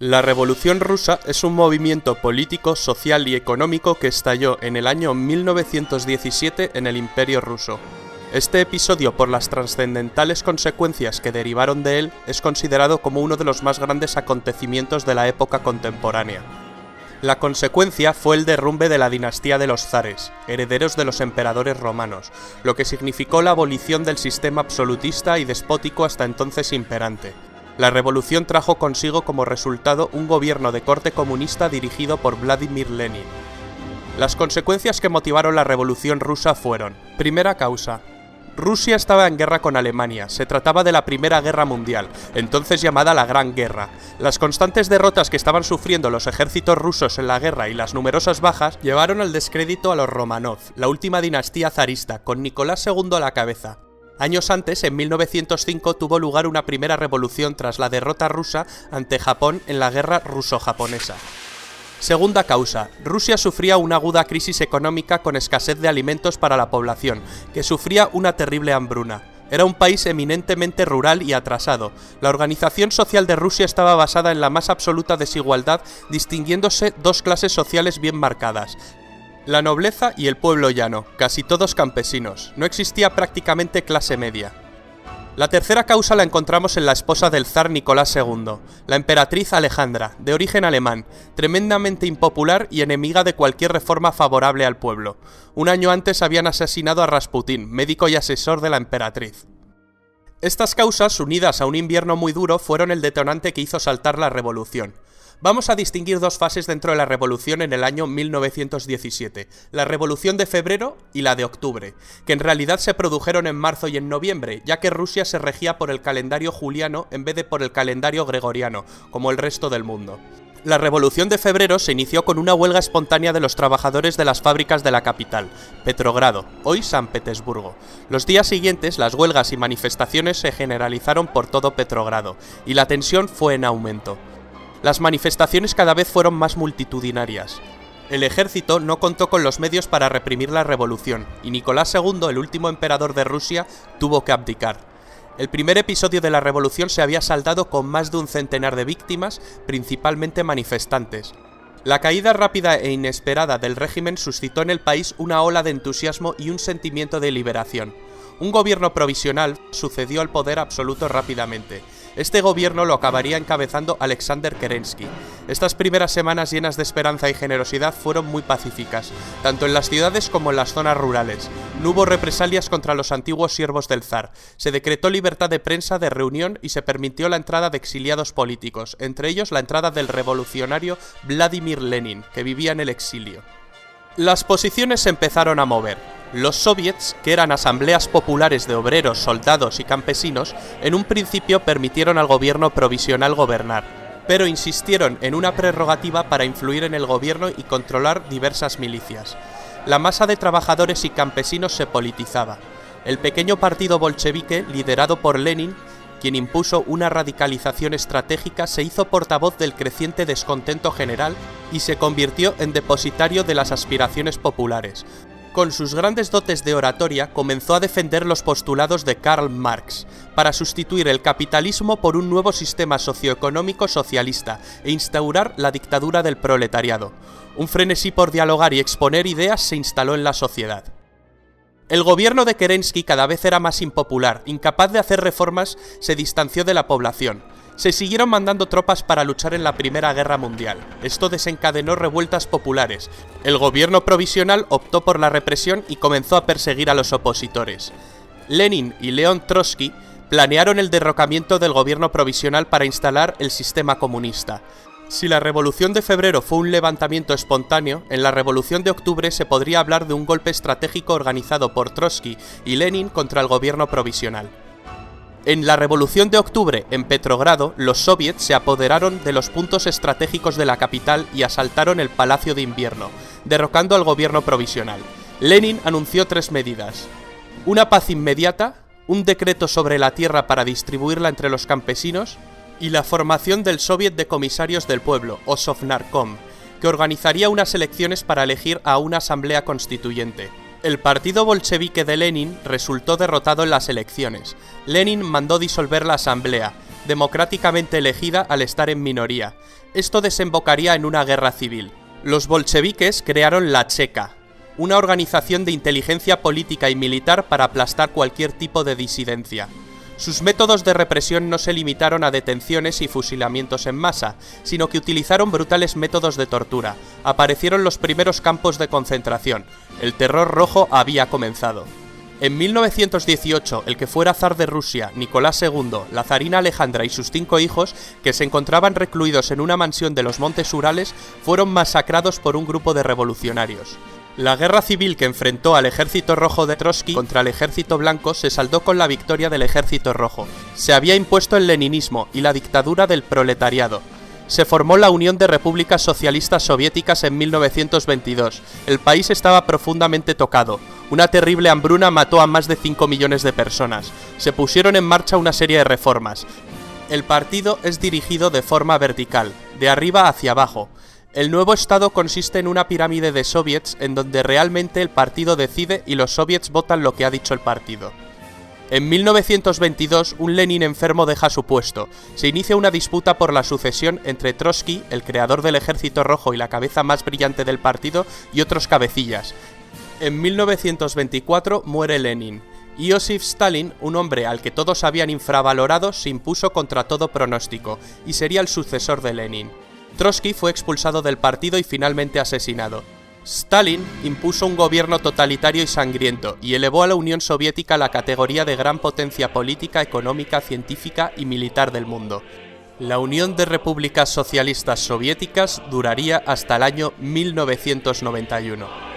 La Revolución Rusa es un movimiento político, social y económico que estalló en el año 1917 en el Imperio ruso. Este episodio, por las trascendentales consecuencias que derivaron de él, es considerado como uno de los más grandes acontecimientos de la época contemporánea. La consecuencia fue el derrumbe de la dinastía de los zares, herederos de los emperadores romanos, lo que significó la abolición del sistema absolutista y despótico hasta entonces imperante. La revolución trajo consigo como resultado un gobierno de corte comunista dirigido por Vladimir Lenin. Las consecuencias que motivaron la revolución rusa fueron: primera causa. Rusia estaba en guerra con Alemania, se trataba de la Primera Guerra Mundial, entonces llamada la Gran Guerra. Las constantes derrotas que estaban sufriendo los ejércitos rusos en la guerra y las numerosas bajas llevaron al descrédito a los Romanov, la última dinastía zarista, con Nicolás II a la cabeza. Años antes, en 1905, tuvo lugar una primera revolución tras la derrota rusa ante Japón en la guerra ruso-japonesa. Segunda causa. Rusia sufría una aguda crisis económica con escasez de alimentos para la población, que sufría una terrible hambruna. Era un país eminentemente rural y atrasado. La organización social de Rusia estaba basada en la más absoluta desigualdad, distinguiéndose dos clases sociales bien marcadas: la nobleza y el pueblo llano, casi todos campesinos. No existía prácticamente clase media. La tercera causa la encontramos en la esposa del zar Nicolás II, la emperatriz Alejandra, de origen alemán, tremendamente impopular y enemiga de cualquier reforma favorable al pueblo. Un año antes habían asesinado a Rasputín, médico y asesor de la emperatriz. Estas causas, unidas a un invierno muy duro, fueron el detonante que hizo saltar la revolución. Vamos a distinguir dos fases dentro de la revolución en el año 1917, la Revolución de Febrero y la de Octubre, que en realidad se produjeron en marzo y en noviembre, ya que Rusia se regía por el calendario juliano en vez de por el calendario gregoriano, como el resto del mundo. La Revolución de Febrero se inició con una huelga espontánea de los trabajadores de las fábricas de la capital, Petrogrado, hoy San Petersburgo. Los días siguientes, las huelgas y manifestaciones se generalizaron por todo Petrogrado, y la tensión fue en aumento. Las manifestaciones cada vez fueron más multitudinarias. El ejército no contó con los medios para reprimir la revolución, y Nicolás II, el último emperador de Rusia, tuvo que abdicar. El primer episodio de la revolución se había saldado con más de un centenar de víctimas, principalmente manifestantes. La caída rápida e inesperada del régimen suscitó en el país una ola de entusiasmo y un sentimiento de liberación. Un gobierno provisional sucedió al poder absoluto rápidamente. Este gobierno lo acabaría encabezando Alexander Kerensky. Estas primeras semanas llenas de esperanza y generosidad fueron muy pacíficas, tanto en las ciudades como en las zonas rurales. No hubo represalias contra los antiguos siervos del zar. Se decretó libertad de prensa, de reunión y se permitió la entrada de exiliados políticos, entre ellos la entrada del revolucionario Vladimir Lenin, que vivía en el exilio. Las posiciones se empezaron a mover. Los soviets, que eran asambleas populares de obreros, soldados y campesinos, en un principio permitieron al gobierno provisional gobernar, pero insistieron en una prerrogativa para influir en el gobierno y controlar diversas milicias. La masa de trabajadores y campesinos se politizaba. El pequeño partido bolchevique, liderado por Lenin, quien impuso una radicalización estratégica, se hizo portavoz del creciente descontento general y se convirtió en depositario de las aspiraciones populares. Con sus grandes dotes de oratoria, comenzó a defender los postulados de Karl Marx, para sustituir el capitalismo por un nuevo sistema socioeconómico socialista e instaurar la dictadura del proletariado. Un frenesí por dialogar y exponer ideas se instaló en la sociedad. El gobierno de Kerensky cada vez era más impopular, incapaz de hacer reformas, se distanció de la población. Se siguieron mandando tropas para luchar en la Primera Guerra Mundial. Esto desencadenó revueltas populares. El gobierno provisional optó por la represión y comenzó a perseguir a los opositores. Lenin y León Trotsky planearon el derrocamiento del gobierno provisional para instalar el sistema comunista. Si la Revolución de Febrero fue un levantamiento espontáneo, en la Revolución de Octubre se podría hablar de un golpe estratégico organizado por Trotsky y Lenin contra el gobierno provisional. En la Revolución de Octubre, en Petrogrado, los soviets se apoderaron de los puntos estratégicos de la capital y asaltaron el Palacio de Invierno, derrocando al gobierno provisional. Lenin anunció tres medidas: una paz inmediata, un decreto sobre la tierra para distribuirla entre los campesinos y la formación del Soviet de Comisarios del Pueblo, o Sovnarkom, que organizaría unas elecciones para elegir a una asamblea constituyente. El partido bolchevique de Lenin resultó derrotado en las elecciones. Lenin mandó disolver la asamblea. democráticamente elegida al estar en minoría. Esto desembocaría en una guerra civil. Los bolcheviques crearon la Cheka, una organización de inteligencia política y militar para aplastar cualquier tipo de disidencia. Sus métodos de represión no se limitaron a detenciones y fusilamientos en masa, sino que utilizaron brutales métodos de tortura. Aparecieron los primeros campos de concentración. El terror rojo había comenzado. En 1918, el que fuera zar de Rusia, Nicolás II, la zarina Alejandra y sus 5 hijos, que se encontraban recluidos en una mansión de los Montes Urales, fueron masacrados por un grupo de revolucionarios. La guerra civil que enfrentó al ejército rojo de Trotsky contra el ejército blanco se saldó con la victoria del ejército rojo. Se había impuesto el leninismo y la dictadura del proletariado. Se formó la Unión de Repúblicas Socialistas Soviéticas en 1922. El país estaba profundamente tocado. Una terrible hambruna mató a más de 5 millones de personas. Se pusieron en marcha una serie de reformas. El partido es dirigido de forma vertical, de arriba hacia abajo. El nuevo estado consiste en una pirámide de soviets en donde realmente el partido decide y los soviets votan lo que ha dicho el partido. En 1922, un Lenin enfermo deja su puesto. Se inicia una disputa por la sucesión entre Trotsky, el creador del Ejército Rojo y la cabeza más brillante del partido, y otros cabecillas. En 1924 muere Lenin. Iósif Stalin, un hombre al que todos habían infravalorado, se impuso contra todo pronóstico, y sería el sucesor de Lenin. Trotsky fue expulsado del partido y finalmente asesinado. Stalin impuso un gobierno totalitario y sangriento y elevó a la Unión Soviética a la categoría de gran potencia política, económica, científica y militar del mundo. La Unión de Repúblicas Socialistas Soviéticas duraría hasta el año 1991.